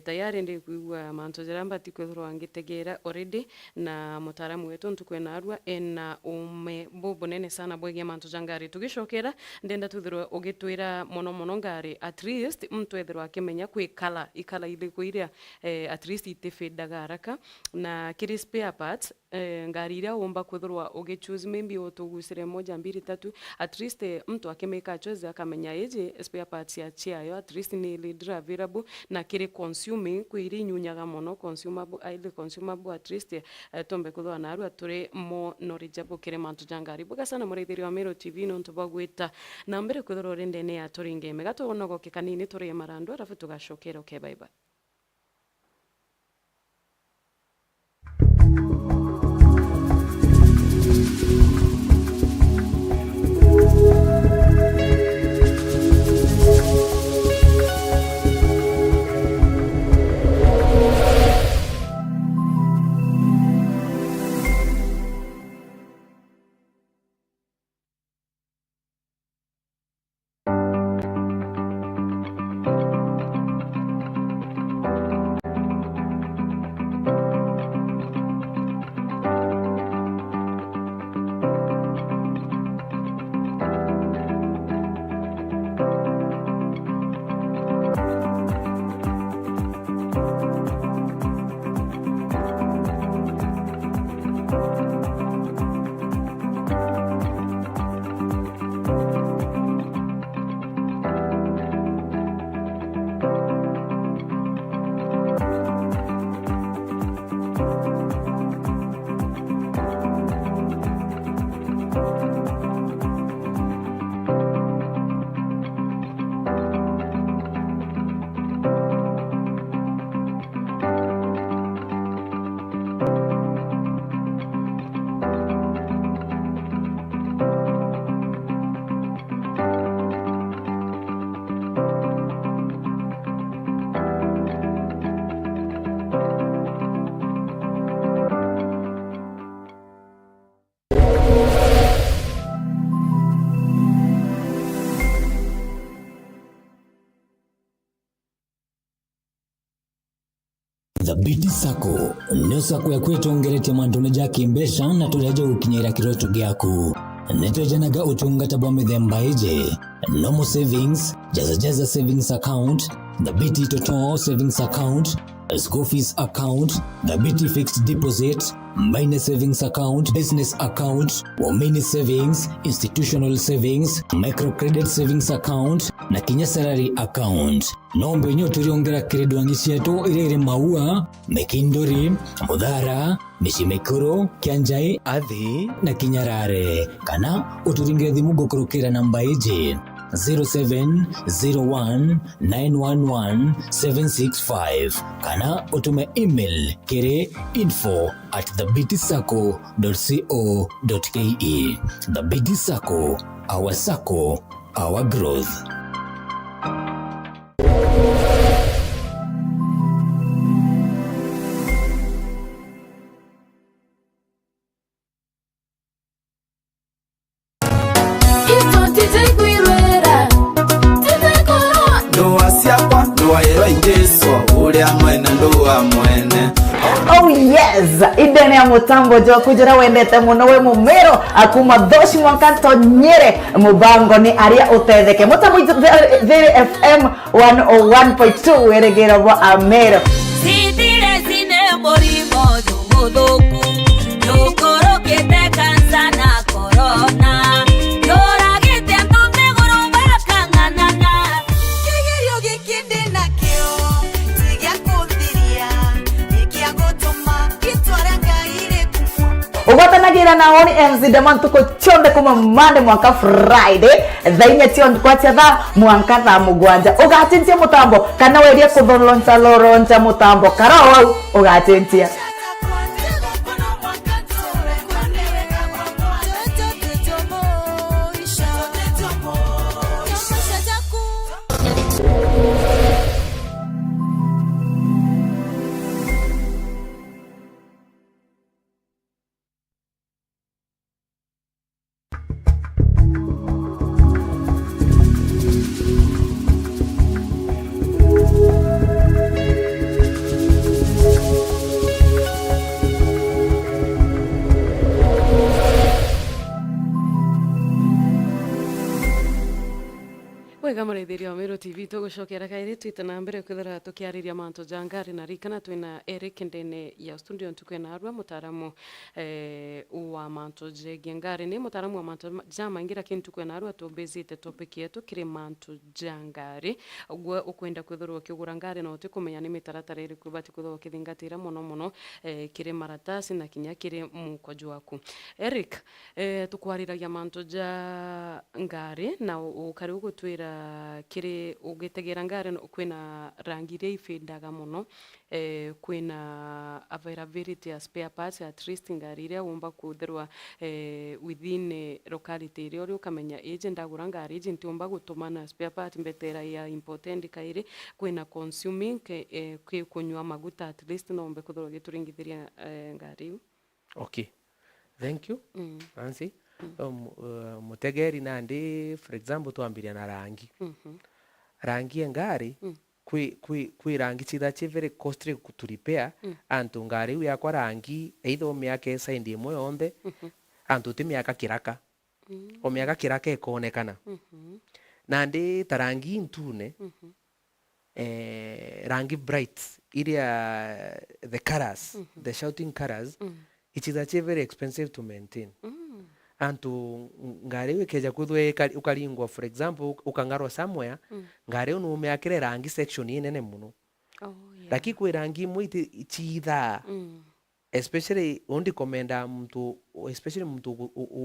tayari ndi kuigua mantu jira mbati kwithira ngitegera already na mutaramu wetu ntukwena arua ena ume bobo nene sana bwegia mantu jangari tugicokera ndenda twithira ugitwira mono ngari at least mtu ethirwa akimenya kwikala ikala ile kuiria at least itefedaga haraka na kiri spare parts ngari iria umba kwithirwa ugichoose maybe utugusire 1 2 3 at least mtu akimeka choice akamenya eje spare parts ya chiayo at least ni leader available na kiri consuming kwiri nyunyaga mono consumable at least tombe kuthwa na aru aturi mo knowledgeable kiri mantu jangari buga sana mureithiri wa Meru TV no ntubagwita na mbere kwithirwa rende ne aturinge megato onogo kikanini turi marandu arafu tugashokera okay bye bye. The BT Sacco nio sako ya kwetu ongerete mwandu jaki mbesha na tuleje ukinyera kiroto gyaku netwejanaga utungata bwa mithemba eje normal savings jaza savings account the BT Total savings account school fees account the BT fixed deposit minor savings account business account women savings institutional savings microcredit savings account na kinya salary account nombe nyo turiongera kredo angisieto irere maua mekindori mudhara mishimekoro kianjai athi na kinyarare kana uturingire thimu gokorokera namba eje 0701911765 kana utume email kere info@thebtsacco.co.ke. The BT Sacco, our Sacco, our growth. Oh yes, idene ya mutambo jo kujira wendete muno we mumero akuma doshi mwankanto nyere mubango ni aria utetheke mutambo FM 101.2 weregera wa Amero Sitire sine morimo dumodoku Yokoro kete kansa na corona Yora kete antonde goroba kanganana Kege yogi kinde na keo Tigia kondiria Ikia gotoma Kitwaranga ire kufu Ugotanagira na oni MC Daman tuko chonde kuma Monday mwaka Friday Dhainya tion kwa tha mwanka tha mugwanja Ugatintia mutambo kana weria kudholoncha loroncha mutambo Karao ugatintia mwega mureithiri wa Meru TV tugucokera kairi twite na mbere kwithira tukiariria mantu jangari na rikana twina Eric ndene ya studio ntukwena arua mutaramu wa mantu jegie ngari ni mutaramu wa mantu jamaingira kintu kwena arua tubezite topic yetu kiri mantu jangari gwe ukwenda kwithirwo ukigura ngari na utikumenya ni mitaratara iriku bati kwithirwo ukithingatira muno kiri maratasi na kinya kiri mukoju waku. Eric tukwariragia mantu ja ngari na ukari ugutwira kiri ugitegera ngari kwina rangi iria ifendaga muno kwina availability ya spare parts at least ngari iria wumba kuthirwa within locality iria uri ukamenya agent agura ngari agent wumba gutumana spare part mbetera ya important kairi kwina consuming kwi kunywa maguta at least no umbe kuthirwa gituringithiria ngari. Okay, thank you. Nancy. Mutegeri nandi for example tuambiria na rangi. Rangi ya ngari kwi rangi chitha chi very costly to repair antu ngari uya kwa rangi either miaka side imwe onde antu ti miaka kiraka o miaka kiraka ikonekana nandi tarangi ntune rangi bright iria the colors the shouting colors it is actually very expensive to maintain. Antu ngari wikeja kuthwe ukaringwa for example ukangaro somewhere ngari unu umeakire rangi section inene muno lakini kwi rangi mwiti chitha especially undi komenda mtu especially mtu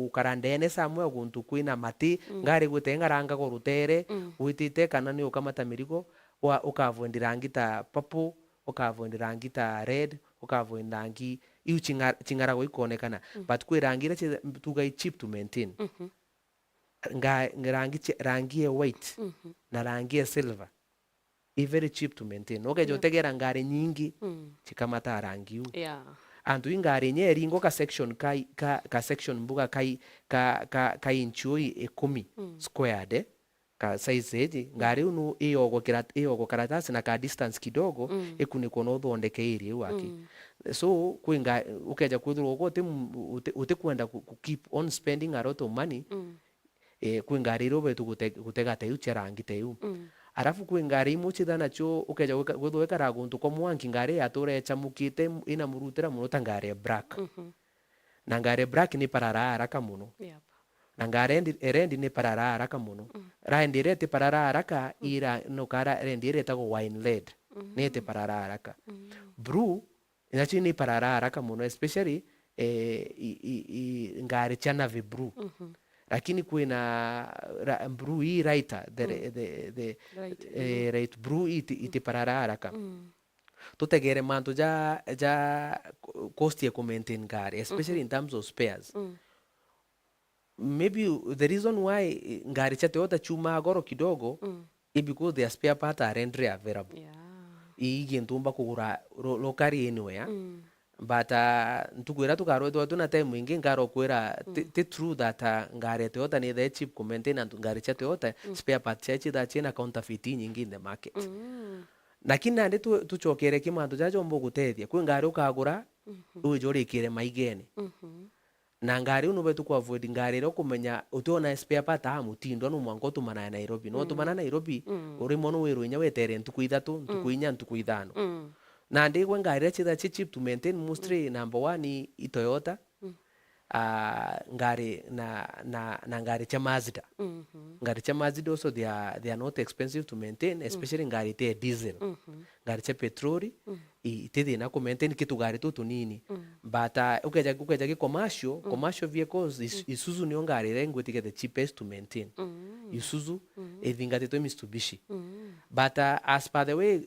ukarandene somewhere guntu kwina mati ngari gutenga ranga ko rutere witite kana ni ukamata mirigo ukavondi rangi ta purple ukavondi rangi ta red ukavondi rangi iu chingarago ikonekana but kwi rangi ira tugai cheap to maintain rangi ya white na rangi ya silver i very cheap to maintain jotegera ngari nyingi chikamata rangi u antu ingari nyeri ingo ka section ka section mbuga ka inchioi 10 squared ka size eji ngari unu iyogo karatasi na ka distance kidogo ikunikwo no thondeke area waki so kwinga ukeja kwithirwo ugote utikwenda ku keep on spending a lot of money kwinga riro betu gutega tayu cherangi tayu arafu kwinga rimu chithana cho ukeja gwithweka raguntu kwa mwanki ngari ature chamukite ina murutira muno tangare black na ngare black ni parara haraka muno na ngarendi ni parara haraka muno rendi rete parara haraka ira no kara rendi rete go wine red nete parara haraka blue inachi ni parara haraka muno especially ngari chana vi blue lakini kwina blue hii lighter the right blue iti parara haraka tutegere mantu ja cost ya maintain ngari especially in terms of spares. Maybe the reason why ngari cha Toyota chuma goro kidogo is because their spare parts are readily available. Igi ntumba kugura locally anywhere. But ntukwira tukarotwa tuna time mwingi ngaro kwira the true that ngari Toyota ni the cheap to maintain and ngari cha Toyota spare parts cha chida china counterfeit nyingi in the market. Lakini nandi tuchokere kimantu cha jombo gutethia kwi ngari ukagura ujori kire maigene. Na ngari unu betu kwa avoid ngari ro kumenya utiona spare part mutindo no mwango tumana na Nairobi no tumana Nairobi uri mono wiru nya wetere ntuku 3 ntuku 4 ntuku 5 na ndigwe ngari chida cheap to maintain mostly number 1 i Toyota ngari na ngari cha Mazda ngari cha Mazda also they are not expensive to maintain especially ngari te diesel ngari cha petroli itidi na ku maintain kitu gari tu nini but ukeja commercial vehicles Isuzu ni ngari rengo tike the cheapest to maintain Isuzu evingate to Mitsubishi but as per the way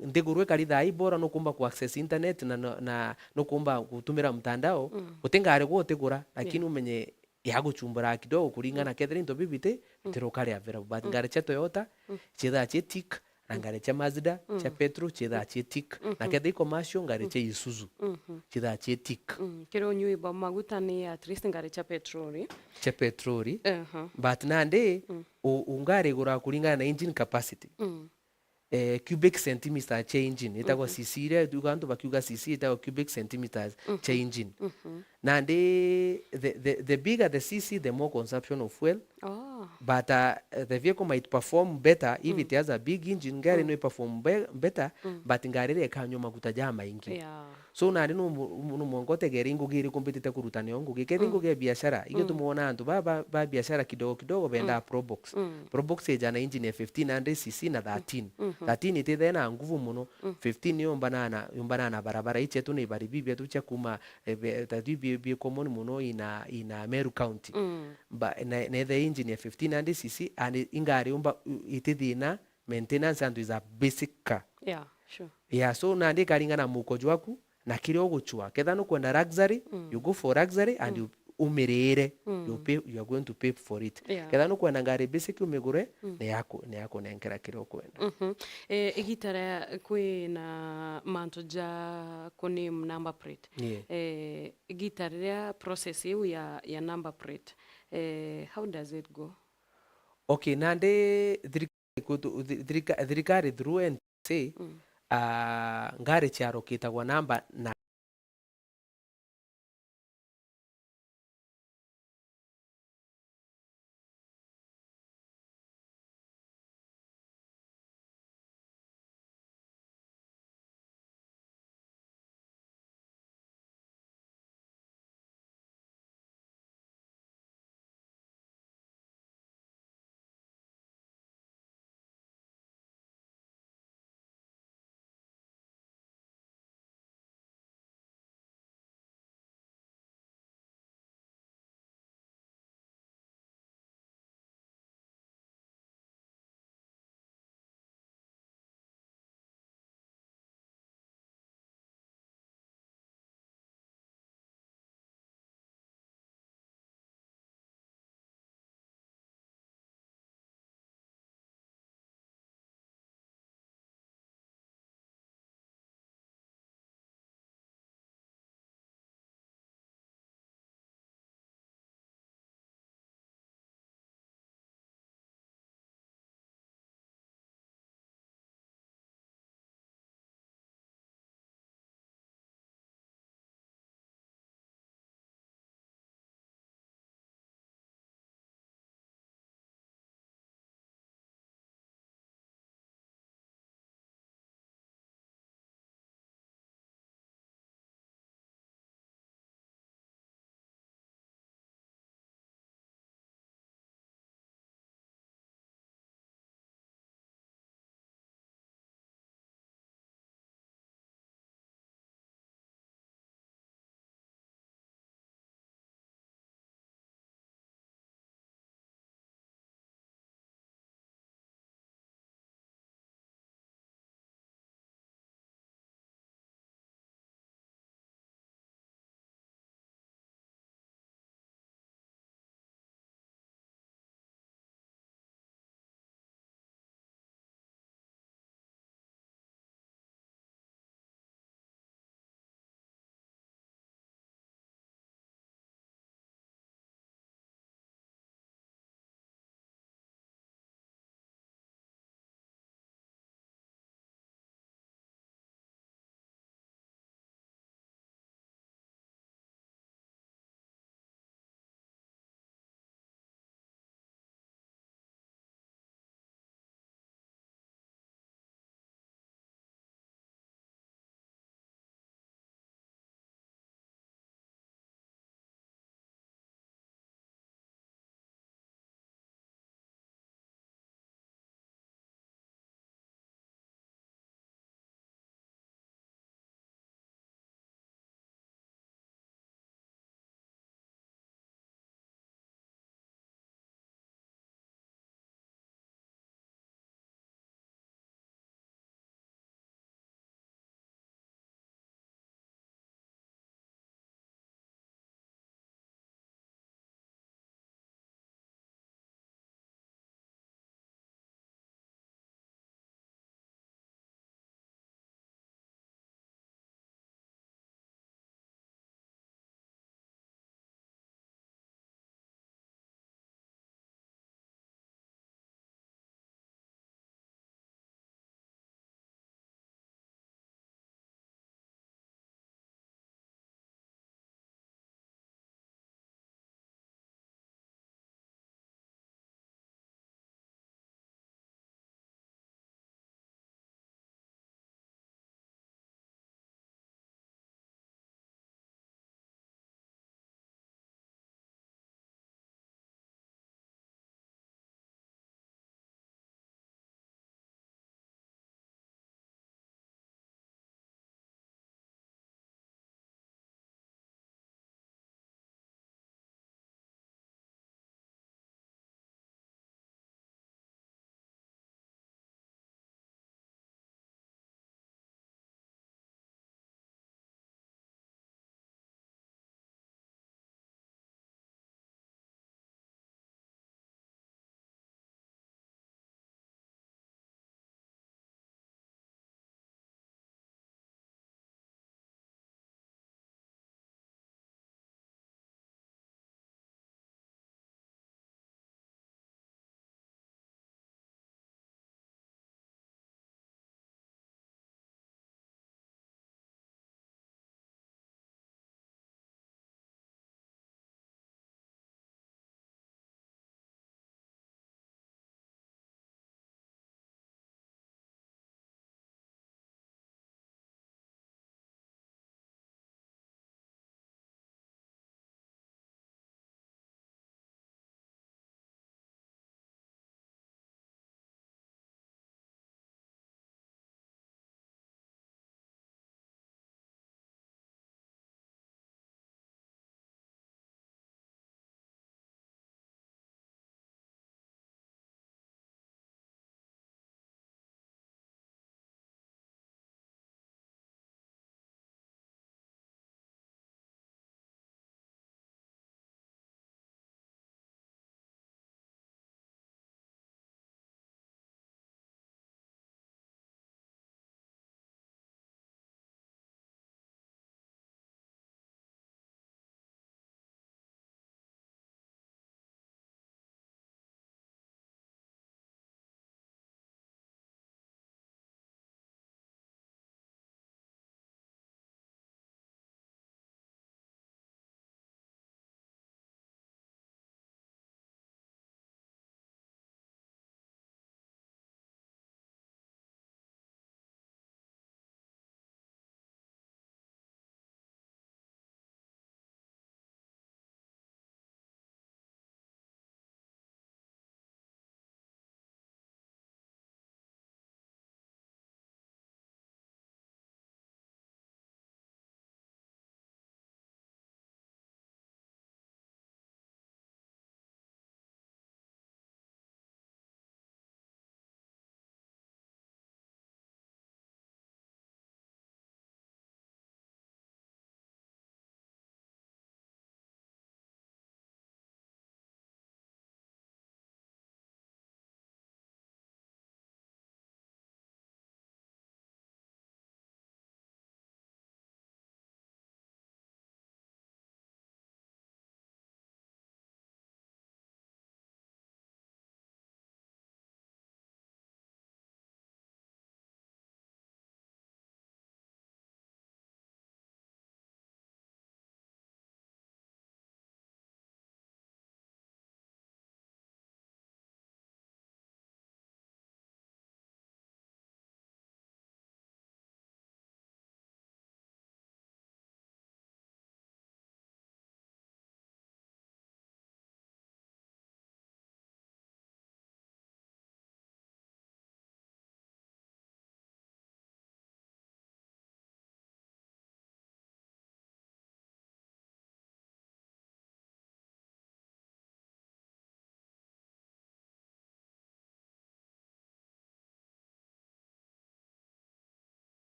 ndigurwe kalida ibora no kumba ku access internet na no kumba kutumira mtandao utengare go tegura lakini umenye yaguchumbura kidogo kulingana ketheri ndo bibite terokale avera but ngari cha Toyota chida chetik na ngari cha Mazda cha Petro chida chetik na ketheri commercial ngari cha Isuzu chida chetik kero nyui ba maguta ni at least ngari cha petroli but nande ungari gura kulingana na engine capacity cubic centimeters changing itagwa cc ile tukantu bakiuga cc itagwa cubic centimeters changing na the bigger the cc the more consumption of fuel. But the vehicle might perform better if it has a big engine. Ngari no perform better but ngari ile kanyo maguta ja maingi. So na no mongote geringo giri kompetita kurutani ongo gikeringo ge biashara iyo tumuona antu ba biashara kidogo benda probox. Probox ejana engine ya 1500cc na 13 ite na nguvu muno 15 yombana na barabara iche tu ne baribibia tu cha kuma tadibi bi common muno ina Meru County. But na the engine ya 1500cc and ingari ite dina maintenance and is a basic car. Yeah, sure. Yeah, so na ndi karinga na mukojo waku na kire oguchwa ketha no kwenda luxury you go for luxury and you umirire you are going to pay for it. Ketha no kwenda ngari basic umigure ne yako nenkera kire okwenda. Igitara kwe na manto ja kone number plate. Igitara process ya number plate. How does it go? Okay, nande thirikari through and say ngari chiaro kitagwa namba na